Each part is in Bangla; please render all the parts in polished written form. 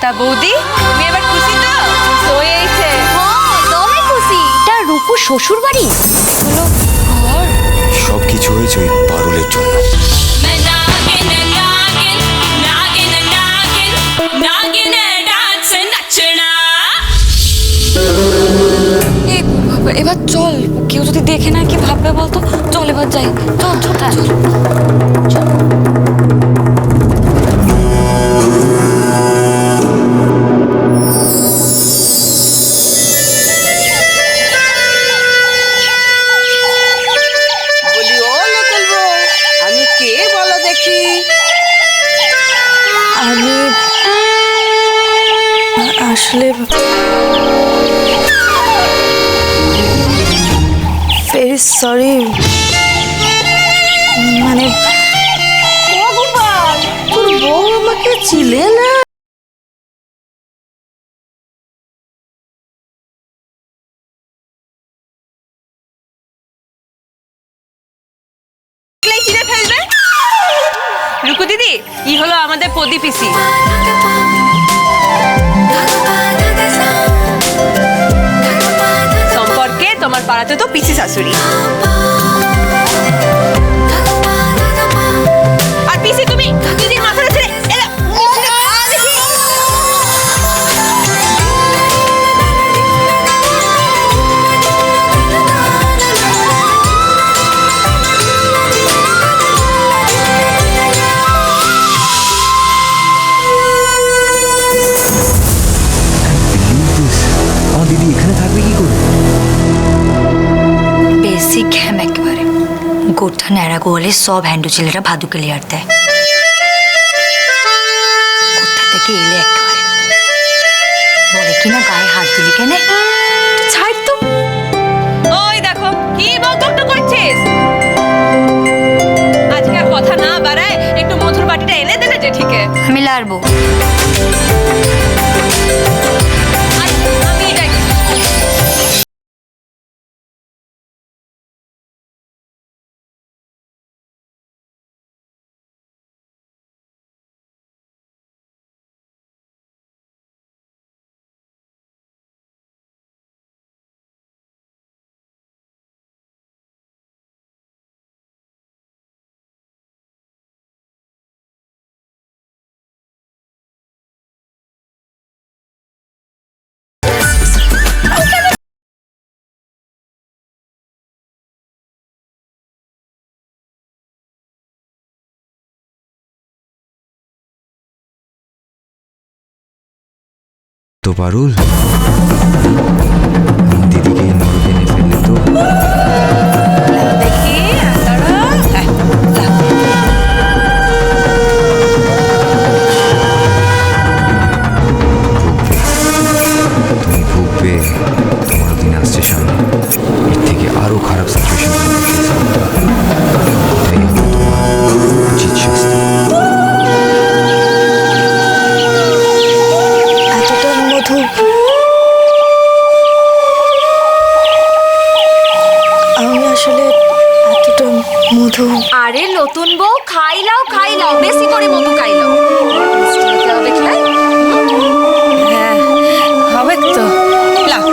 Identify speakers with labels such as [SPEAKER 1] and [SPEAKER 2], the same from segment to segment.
[SPEAKER 1] তা বৌদি তুমি এবার খুশি তো? হয়েছে
[SPEAKER 2] দমে খুশি। এটা রূপুর শ্বশুর বাড়ি হলো ঘর।
[SPEAKER 3] সবকিছু হয়েছে ওই পারুলের জন্য।
[SPEAKER 2] এবার চল, কেউ যদি দেখে না কি ভাববে বলতো? চল এবার যাই, চল চল চল।
[SPEAKER 4] বলি ও লোকাল বউ, আমি কে বলো দেখি?
[SPEAKER 2] আমি আসলে ভেরি সরি, মানে
[SPEAKER 4] ভগবান, তোর বউ আমাকে চিনে না?
[SPEAKER 1] চিনে ফেলবে। রুকু দিদি, ই হলো আমাদের পদি পিসি। সম্পর্কে তোমার পাড়াতে তো পিসি শাশুড়ি। আর পিসি তুমি দিদির মাথাটা ছেড়ে
[SPEAKER 3] আমার দিদি এখানে থাকবে কি করে?
[SPEAKER 2] বেসিক ঘ্যাম একেবারে। গোটা ন্যাড়া গোয়ালে সব হ্যান্ডু ছেলেরা ভাদুকে লেয়ার দেয়। কোথা থেকে এলে একেবারে বলে কিনা গায়ে হাত দিলি কেনে? ছাড় তো।
[SPEAKER 1] ওই দেখো কি বকবক করছিস। আজকে আর কথা না বাড়ায় একটু মধুর বাটিটা এনে দিলে যে ঠিকে।
[SPEAKER 2] আমি লাড়বো।
[SPEAKER 1] আমি যাই।
[SPEAKER 3] তো পারুল দিদিকে নরকে এনে ফেললে তো।
[SPEAKER 1] দেখি
[SPEAKER 3] তুমি ভুগবে, তোমারও দিন আসছে সামনে। এর থেকে আরো খারাপ সিচুয়েশন উচিত শাস্তি।
[SPEAKER 2] এতটা মধু আমি আসলে এতটা মধু।
[SPEAKER 5] আরে নতুন বউ, খাইলাও বেশি করে মধু খাইলাও।
[SPEAKER 2] হ্যাঁ হবে তো।
[SPEAKER 1] লাও।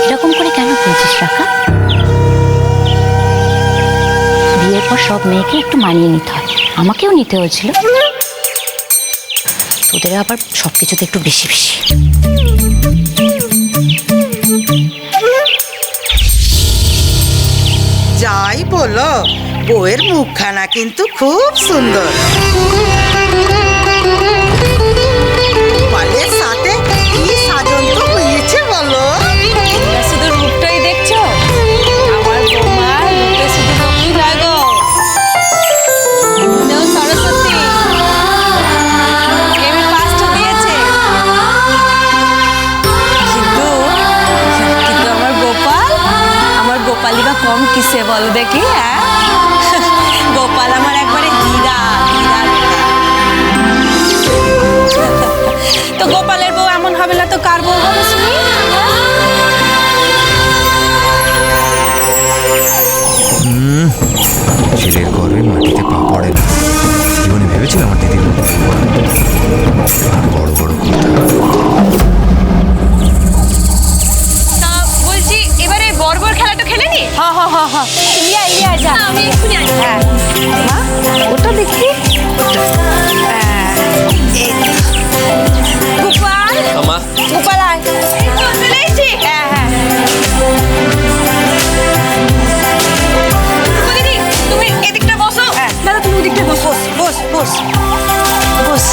[SPEAKER 2] এরকম করে কেন বলছিস রাখা? বিয়ের পর সব মেয়েকে একটু মানিয়ে নিতে হয়, আমাকেও নিতে হয়েছিল। তোদের আবার সবকিছুতে একটু বেশি বেশি।
[SPEAKER 4] যাই বলো, বউয়ের মুখখানা কিন্তু খুব সুন্দর। পালের সাথে কি সাজন তো হয়েছে বলো।
[SPEAKER 1] শুধু রূপটাই দেখছো, আমার বৌমার রূপে শুধু রূপই লাগো। কম কিসে বলো দেখি? হ্যাঁ, গোপাল আমার একবারে হীরা হীরা বেটা। তো গোপালের বউ এমন হবে না তো কার বউ হবে শুনি?
[SPEAKER 3] ছেলের গর্বে মাটিতে পা পড়ে না। জীবনে ভেবেছিলাম আমার দিদির মতো বউ বানাবো। আর বড় বড় কথা।
[SPEAKER 1] তা বলছি এবারে বর্বর খেলাটা খেলে নি?
[SPEAKER 2] হ হ হ হ ইয়া ইয়া যা
[SPEAKER 1] আমি এক্ষুনি আসছি।
[SPEAKER 2] হ্যাঁ মা ওটা দেখি
[SPEAKER 1] গোপাল,
[SPEAKER 6] আমা
[SPEAKER 1] গোপাল আয়। চলে এসেছি। হ্যাঁ হ্যাঁ। দিদি তুমি এদিকটা বসো। দাদা তুমি ওদিকটা বসো।
[SPEAKER 4] বস বস
[SPEAKER 2] বস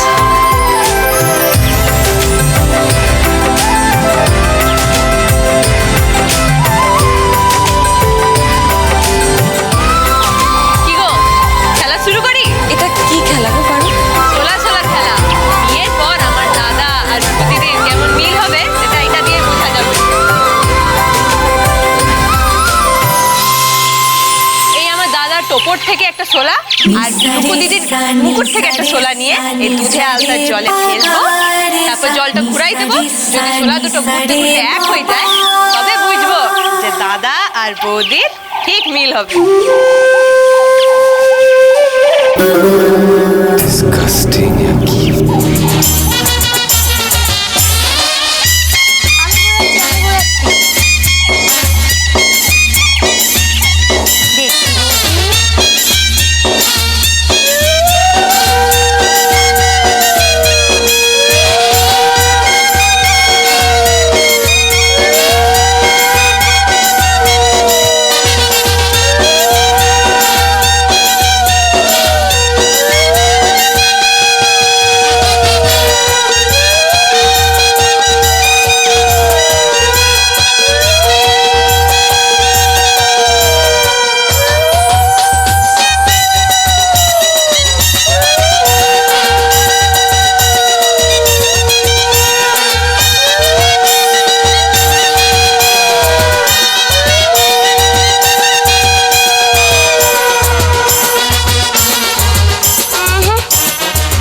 [SPEAKER 1] কি গো, খেলা শুরু করি?
[SPEAKER 2] এটা কি খেলা গো পারো?
[SPEAKER 1] সোলা সোলা খেলা। বিয়ের পর আমার দাদা আর দিদির কেমন মিল হবে সেটা এটা দিয়ে বোঝা যাবে। এই আমার দাদার টোপর থেকে একটা সোলা আর রূপু দিদির মুকুট থেকে একটা সোলা নিয়ে এই দুধে আলতার জলে ফেলবো, তারপর জলটা ঘুরাই দেবো। যদি সোলা দুটো ঘুরতে ঘুরতে এক হয়ে যায় তবে বুঝবো যে দাদা আর বৌদির ঠিক মিল হবে।
[SPEAKER 3] Disgusting.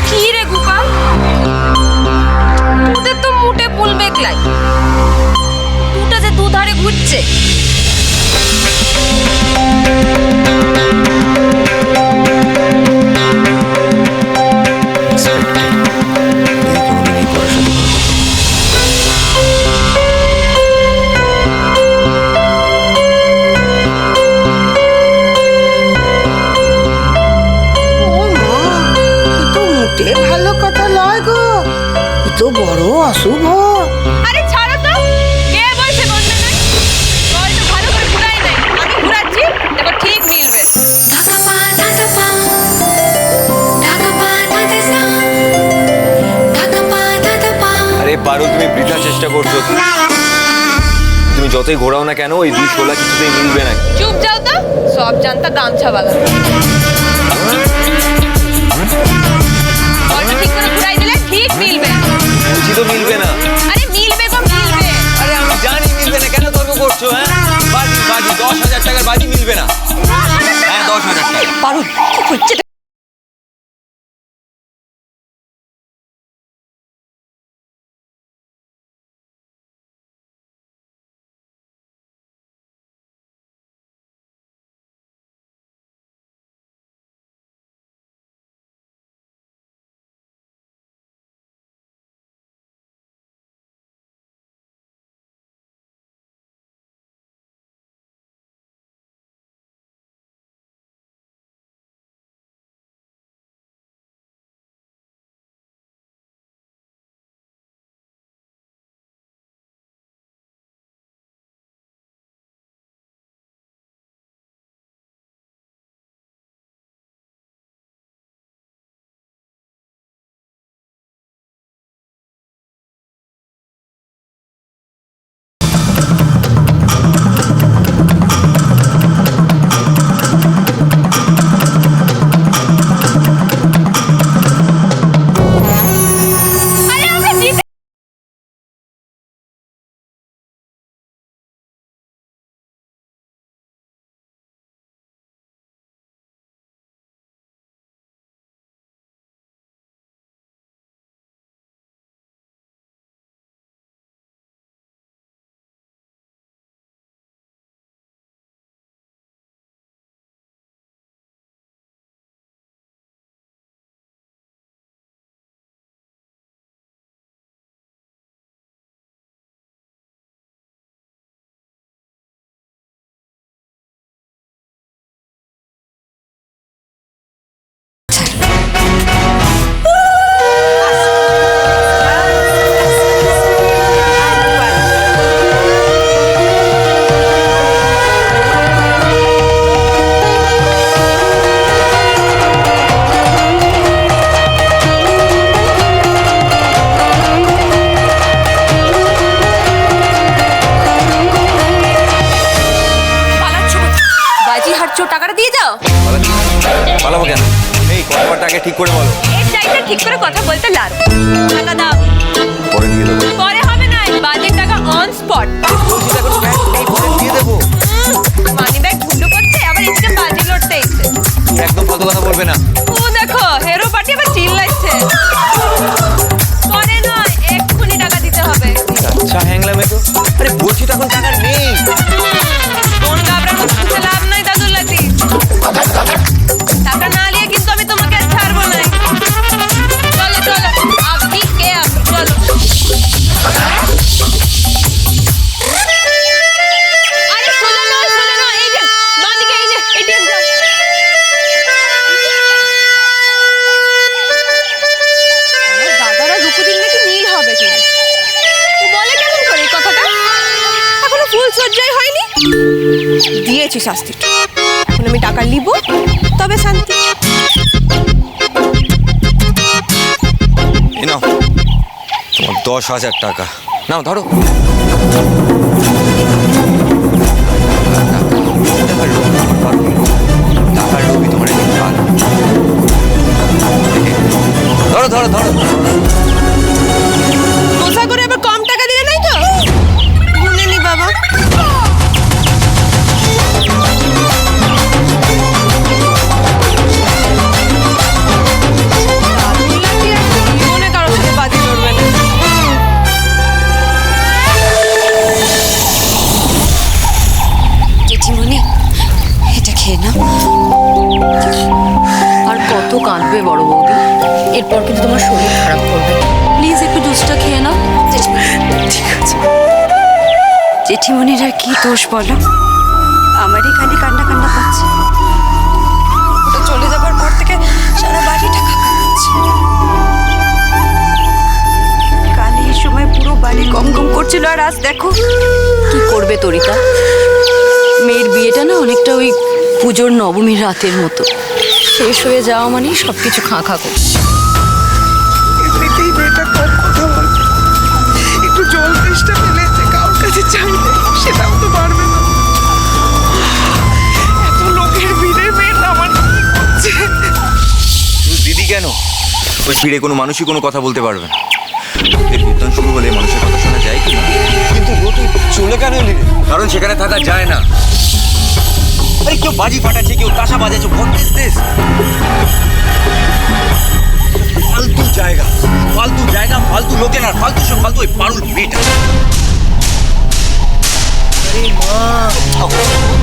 [SPEAKER 5] কি রে গোপাল, তোদের তো মুটে পুল বেকলাই, দুটা যে দুধারে ঘুরছে।
[SPEAKER 3] দিদি কোনোদিন এই পড়ার সাথে কোনো কথা
[SPEAKER 4] ও মা, এ তো মোটে ভালো কথা লয় গো, এ তো বড় অশুভ।
[SPEAKER 1] আরে ছাড়ো তো, কে বলছে বলতে নাই? জলটা ভালো করে ঘুরাই নাই, আমি ঘুরাচ্ছি, দেখো ঠিক মিলবে।
[SPEAKER 6] আরে পারো, তুমি বৃথা চেষ্টা করছো। তুমি যতই ঘোরাও না কেন ওই দুই শোলা কিছুতেই মিলবে না।
[SPEAKER 1] চুপ যাও তো, সব জানতা গামছাওয়ালা। জলটা ঠিক করে ঘুরাই দিলে ঠিক মিলবে।
[SPEAKER 6] বুঝি তো মিলবে না।
[SPEAKER 1] আরে মিলবে গো মিলবে।
[SPEAKER 6] আরে আমি জানি মিলবে না, কেন তর্ক করছো? হ্যাঁ, বাজি বাজি 10,000 টাকার বাজি মিলবে না। হ্যাঁ 10,000 টাকা।
[SPEAKER 2] পারুল কি হচ্ছে
[SPEAKER 5] পালাচ্ছো, টাকাটা দিয়ে যাও।
[SPEAKER 6] পালাবো কেন? এই কতবার টাকা ঠিক করে বলো।
[SPEAKER 1] এর চাইতে ঠিক করে কথা বলতে লাগ। টাকা দাও।
[SPEAKER 6] পরে দিয়ে দেবো।
[SPEAKER 1] পরে হবে না, বাজেট টাকা অন স্পট।
[SPEAKER 6] বলছি তো এখন ব্যাগ নেই, পরে দিয়ে দেবো।
[SPEAKER 1] মানি ব্যাগ গুন্ডু করছে, আবার এদিকে বাজি লড়তে এসছে।
[SPEAKER 6] একদম ফালতু কথা বলবে না।
[SPEAKER 1] ও দেখো, হেরো পার্টি আবার চিল্লাচ্ছে। পরে নয়, এক্ষুনি টাকা দিতে হবে।
[SPEAKER 6] আচ্ছা হ্যাংলামে তো। আরে বলছি তো এখন টাকা নেই।
[SPEAKER 1] কোন গাবড়ার মধ্যে লাভ নাই দাদুর লাতি। টাকা না নিয়ে কিন্তু আমি তোমাকে আর ছাড়বো না। চলো চলো, আপনি কে আপনি, চলো। আরে সোজা নয়, সোজা নয়, এই যে বাঁদিকে, এই যে এটিএম যাও। আমার দাদারা রূপদিন নাকি নীল হবে কি? ও বলে কেমন করে এই কথাটা? এখনো ফুল সজ্জাই হয়নি। দিয়েছি শাস্তি। এখন আমি টাকা নিব, তবে শান্তি।
[SPEAKER 6] এই নাও তোমার 10,000 টাকা। নাও ধরো। টাকার লোভী তোমার এই কাজ। ধরো ধরো ধরো।
[SPEAKER 1] কোথা করে আবার কম টাকা দিলে নাই তো? ভুলে নি বাবা। জীবনে কারোর সাথে বাজি লড়বে না।
[SPEAKER 2] জেঠিমণি, এটা খেয়ে না।
[SPEAKER 5] আর কত কাঁদবে বড় বৌদি?
[SPEAKER 2] এরপর কিন্তু তোমার শরীর খারাপ করবে।
[SPEAKER 5] প্লিজ একটু জুসটা খেয়ে নাও।
[SPEAKER 2] ঠিক আছে। জেঠিমণির আর কি দোষ বলো? আমারই খালি কান্না কান্না পাচ্ছে। ওটা চলে যাবার পর থেকে সারা বাড়িটা কাঁপাচ্ছে। কাল এই সময় পুরো বাড়ি গম গম করছিল, আর আজ দেখো।
[SPEAKER 5] কি করবে তরিতা? মেয়ের বিয়েটা না অনেকটা ওই পুজোর নবমীর রাতের মতো। শেষ হয়ে যাওয়া মানেই সবকিছু খাঁ খাঁ করছে।
[SPEAKER 4] এমনিতেই মেয়েটা কম কথা বলছে, একটু জল তেষ্টা ফেলেছে, কারোর কাছে চাইলে সেটাও তো পারবে না। এত লোকের ভিড়ে মেয়েটা আমার কি করছে?
[SPEAKER 6] শুধু দিদি কেন, ওই ভিড়ে কোনো মানুষই কোনো কথা বলতে পারবে না। এর কীর্তন শুরু হলে মানুষের কথা শোনা যায় কি? কিন্তু ও তুই চলে কেন এলি? কারণ সেখানে থাকা যায় না। আরে কেউ বাজি ফাটাচ্ছে, কেউ তাসা বাজাচ্ছে। What is this? ফালতু জায়গা, ফালতু জায়গা, ফালতু লোকের, আর ফালতু সব ফালতু ওই পারুল মেয়েটা। আরে মা,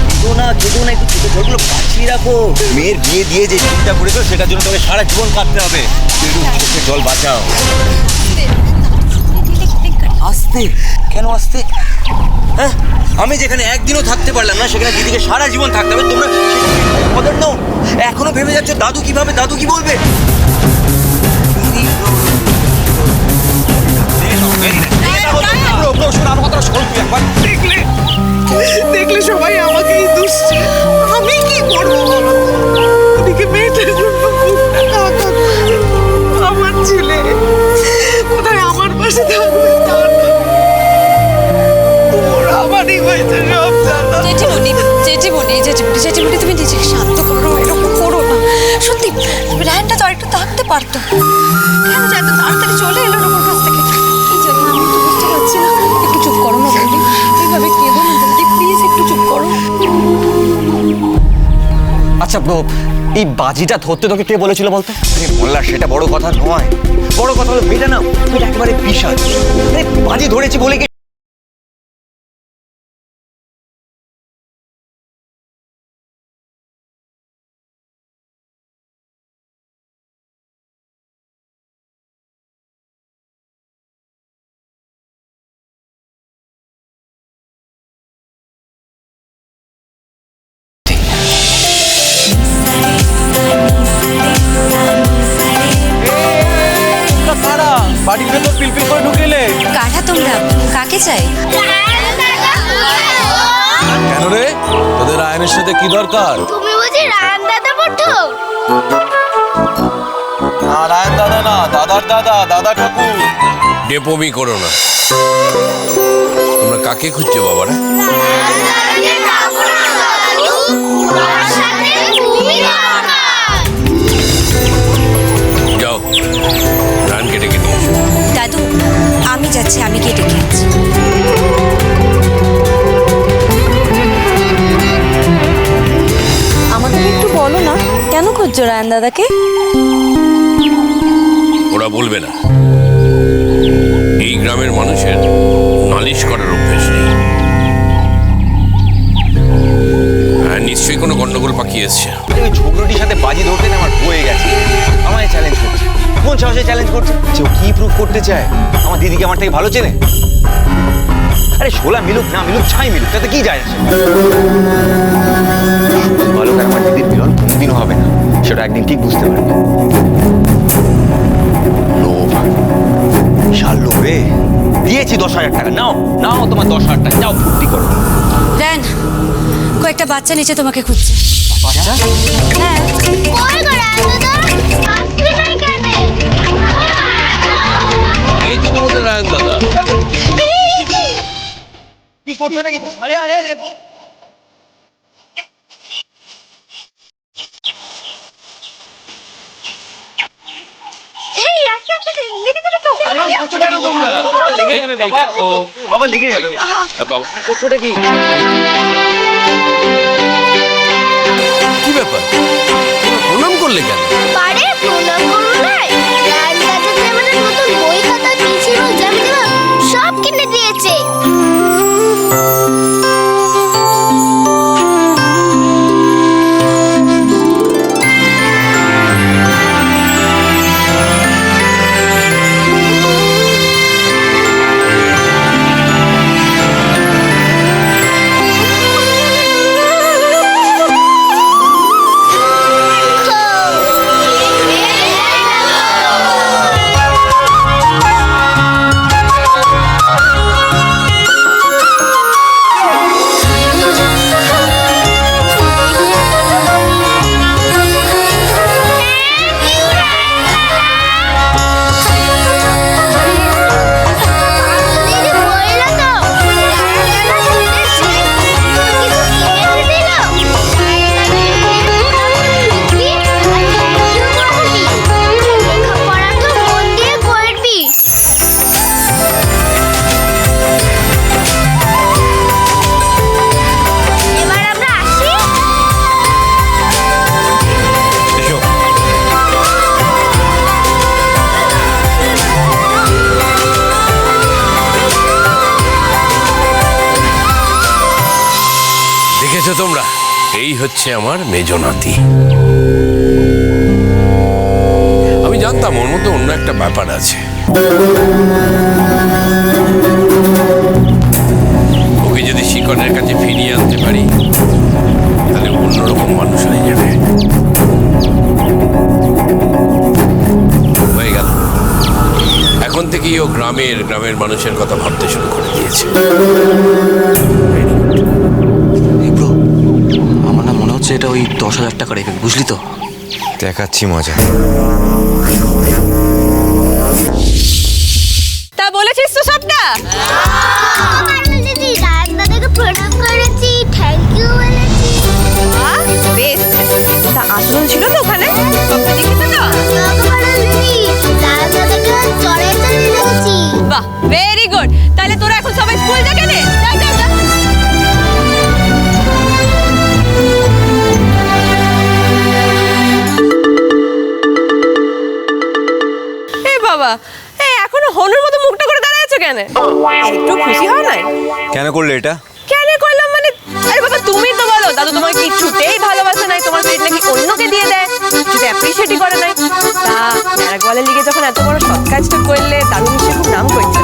[SPEAKER 6] কেঁদো না, কেঁদো না, একটু ছোটো জলগুলো বাঁচিয়ে রাখো। মেয়ের বিয়ে দিয়ে যে চিন্তা করেছো সেটার জন্য তোকে সারা জীবন কাঁদতে হবে। একটু চোখে জল বাঁচাও। আসতে কেন আসতে? হ্যাঁ, আমি যেখানে একদিনও থাকতে পারলাম না সেখানে দিদিকে সারা জীবন থাকতে হবে। তোমরা কদর নাও। এখনো ভেবে যাচ্ছ দাদু কিভাবে, দাদু কি বলবে?
[SPEAKER 4] দেখলে দেখলে সবাই আমাকেই দুষছে, আমি কি করবো বলো তো? ওদিকে মেয়েটার জন্য বুকটা কাঁপা। আমার ছেলে কোথায় আমার পাশে থাকবে তার তোর আমারই হয়েছে সব জানা।
[SPEAKER 2] জেঠিমণি, জেঠিমণি, জেঠিমণি, জেঠিমণি, তুমি নিজেকে শান্ত করো, এরকম করো না। সত্যি রায়নটা তো আর একটু থাকতে পারতো। কেন যে এত তাড়াতাড়ি চলে এলো ওর কাছ থেকে? কি জানি, আমি তো বুঝতে পারছি না। একটু চুপ করো না বৌদি, এইভাবে কেঁদো না বৌদি, প্লিজ একটু চুপ করো।
[SPEAKER 6] আচ্ছা এই বাজিটা ধরতে তোকে কে বলেছিল বলতো? বললা সেটা বড় কথা নয়। বড় কথা হলো মেয়েটা না, মেয়েটা একেবারে বিশাল। বাজি ধরেছি বলে কি বাড়ির ভেতর পিলপিল করে ঢুকেলে?
[SPEAKER 2] কারা তোমরা? কাকে চাই?
[SPEAKER 7] কেন রে, তোদের আয়নের সাথে কি দরকার?
[SPEAKER 8] তুমি বুঝি রায়ন দাদা পড়তো?
[SPEAKER 7] নারায়ণ দাদা না, দাদার দাদা, দাদা ঠাকুর। ডেপমি করো না। তোমরা কাকে খুঁজছো বাবারা?
[SPEAKER 8] রায়ন দাদাকে পাবো না দাদু, আমার সাথে
[SPEAKER 2] আমি গিয়ে ডেকে আনছি। আমাদের একটু বলো না, কেন খুঁজছো রায়ন দাদাকে?
[SPEAKER 7] ওরা বলবে না। এই গ্রামের মানুষের নালিশ করার অভ্যেস নেই। হ্যাঁ, নিশ্চয়ই কোনো গন্ডগোল পাকিয়ে এসছে।
[SPEAKER 6] ওই ঝগড়াটির সাথে বাজি ধরতে না আমার বয়ে গেছে। আমায় চ্যালেঞ্জ করছে। কোন সাহসে চ্যালেঞ্জ করছে? যে ও কি প্রুভ করতে চায়? আমার দিদিকে আমার থেকে ভালো চেনে? আরে শোলা মিলুক না মিলুক, ছাই মিলুক, তাতে কি যায় আসে? ভালো করে আমার দিদির মিলন কোনোদিনও হবে না, সেটা একদিন ঠিক বুঝতে পারবে। লোভ, বিশাল লোভ রে। দিয়েছি 10,000 টাকা, নাও নাও তোমার 10,000 টাকা, যাও ফুর্তি করো।
[SPEAKER 2] রায়ন, কয়েকটা বাচ্চা নিচে তোমাকে খুঁজছে।
[SPEAKER 6] বাচ্চা?
[SPEAKER 2] হ্যাঁ,
[SPEAKER 8] কই গো রান্দা আসবি না কেন?
[SPEAKER 7] এই তো তোমাদের রায়ন দাদা।
[SPEAKER 6] কি করছো নাকি? আরে আরে আরে
[SPEAKER 8] এই আসো আসো লেগে যাবে তো।
[SPEAKER 6] বাবা লিখে যাবে।
[SPEAKER 7] কি ব্যাপার? প্রণাম করলে কেন?
[SPEAKER 8] পারে প্রণাম করো নাই। রান্দা দাদা আমাদের নতুন বই খাতা দিয়েছিল, জ্যামিতি বই সব কিনে দিয়েছে।
[SPEAKER 7] দেখেছো তোমরা? এই হচ্ছে আমার মেজ নাতি। আমি জানতাম ওর মধ্যে অন্য একটা ব্যাপার আছে। ওকে যদি শিকনের কাছে ফিরিয়ে আনতে পারি, তাহলে অন্যরকম মানুষ হয়ে যাবে। হয়ে গেল। এখন থেকেই ও গ্রামের মানুষের কথা ভাবতে শুরু করে দিয়েছে।
[SPEAKER 3] আমার না মনে হচ্ছে এটা ওই 10,000 টাকা রেখে, বুঝলি তো? দেখাচ্ছি মজা।
[SPEAKER 1] তা বলেছিস তো সবটা?
[SPEAKER 8] দিদি রান্দা দাদাকে প্রণাম করেছি, থ্যাংক ইউ বলেছি।
[SPEAKER 1] বেশ, তা আসল ছিল তো ওখানে? সবটা দেখেছো তো?
[SPEAKER 8] দিদি রান্দা দাদাকে চড়াই চালিয়ে রেখেছি।
[SPEAKER 1] বাহ, ভেরি গুড। তাহলে তোরা এখন সবাই স্কুল যা কেনে? যা যা যা। বাবা, এখনো হনুর মতো মুখটা করে দাঁড়ায় আছো কেন? একটু খুশি হও নাই?
[SPEAKER 6] কেন করলে এটা?
[SPEAKER 1] কেন করলাম মানে? আরে বাবা, তুমি তো বলো দাদু তোমার কিছুতেই ভালোবাসে নাই, তোমার পেট নাকি অন্যকে দিয়ে দেয়, যদি অ্যাপ্রিশিয়েটই করে নাই। তা ন্যাড়াগোয়ালের লিগে যখন এত বড় সৎ কাজটা করলে, দাদু নিশ্চয়ই খুব নাম করছে।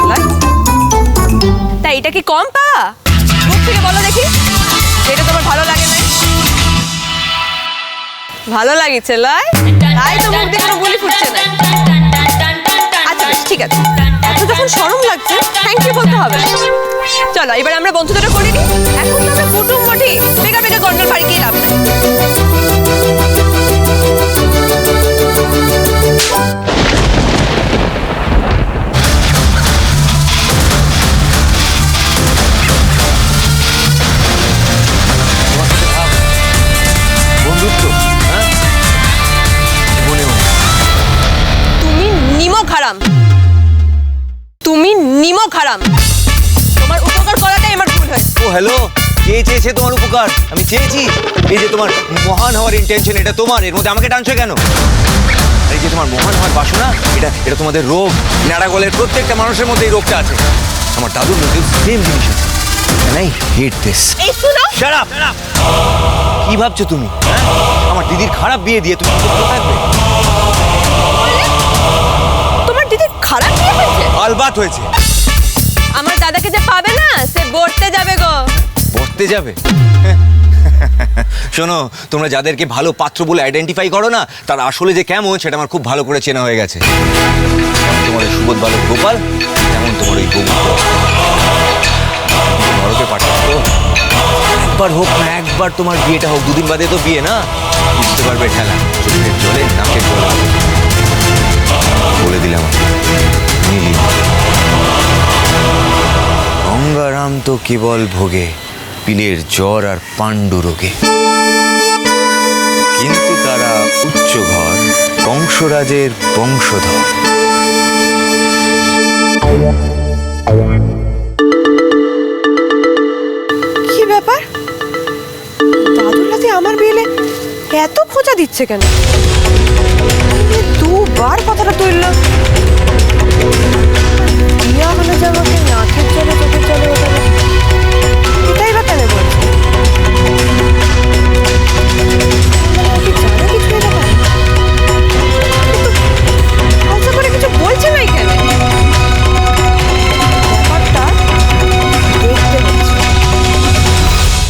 [SPEAKER 1] তা এটা কি কম পাওয়া? মুখ থেকে বলো দেখি, এটা তোমার ভালো লাগে নাই? ভালো লাগিছে লয়, তাই তো মুখ দিয়ে কোনো বুলি ফুটছে না। আচ্ছা বেশ, ঠিক আছে। এত যখন শরম লাগছে, থ্যাংক ইউ বলতে হবে। চলো এবার আমরা বন্ধুদেরও করে নিই। এখন তো আমরা কুটুম মঠি, বেগা বেগা গন্ডল বাড়ি গিয়ে লাভ নাই।
[SPEAKER 6] বন্ধুত্ব, হ্যাঁ?
[SPEAKER 1] তুমি নিমক হারাম, তুমি নিমক হারাম।
[SPEAKER 6] হ্যালো, কে চেয়েছে তোমার উপকার? আমি চেয়েছি? এই যে তোমার মহান হওয়ার ইন্টেনশন, এটা তোমার, এর মধ্যে আমাকে টানছো কেন? এই যে তোমার মহান হওয়ার বাসনা, এটা তোমাদের রোগ। নাড়াগোলের প্রত্যেকটা মানুষের মধ্যে এই রোগটা আছে। আমার দাদুর মধ্যে সেম জিনিস আছে। And I hate this.
[SPEAKER 1] এই শুনো,
[SPEAKER 6] Shut up! কি ভাবছো তুমি? হ্যাঁ? আমার দিদির খারাপ বিয়ে দিয়ে তুমি চুপ করে থাকবে?
[SPEAKER 1] তোমার দিদি খারাপ বিয়ে হয়েছে?
[SPEAKER 6] আলবাত হয়েছে।
[SPEAKER 1] আমার দাদাকে যে পাবে না, সে বর্তে যাবে গো।
[SPEAKER 6] পড়তে যাবে? শোনো, তোমরা যাদেরকে ভালো পাত্র বলে আইডেন্টিফাই করো না, তার আসলে যে কেমন সেটা আমার খুব ভালো করে চেনা হয়ে গেছে। তোমার ওই সুবোধ বালক গোপাল, তেমন তোমার ওই বউ ঘরকে পাঠাতো। একবার হোক না, একবার তোমার বিয়েটা হোক, দুদিন বাদে তো বিয়ে না, বুঝতে পারবে ঠেলা। চোখের জলে নাকের জলে বলে দিলাম নীলি। গঙ্গারাম তো কেবল ভোগে পিলের জ্বর আর পাণ্ডু রোগে, কিন্তু তারা উচ্চ ঘর কংসরাজের বংশধর।
[SPEAKER 2] কি ব্যাপার? দাদুর হাতে আমার বিয়েলে এত খোঁচা দিচ্ছে কেন? এ দুবার কথাটা তুললো। বিয়া হলে যে আমাকে নাকের জলে চোখের জলে ওঠাবে।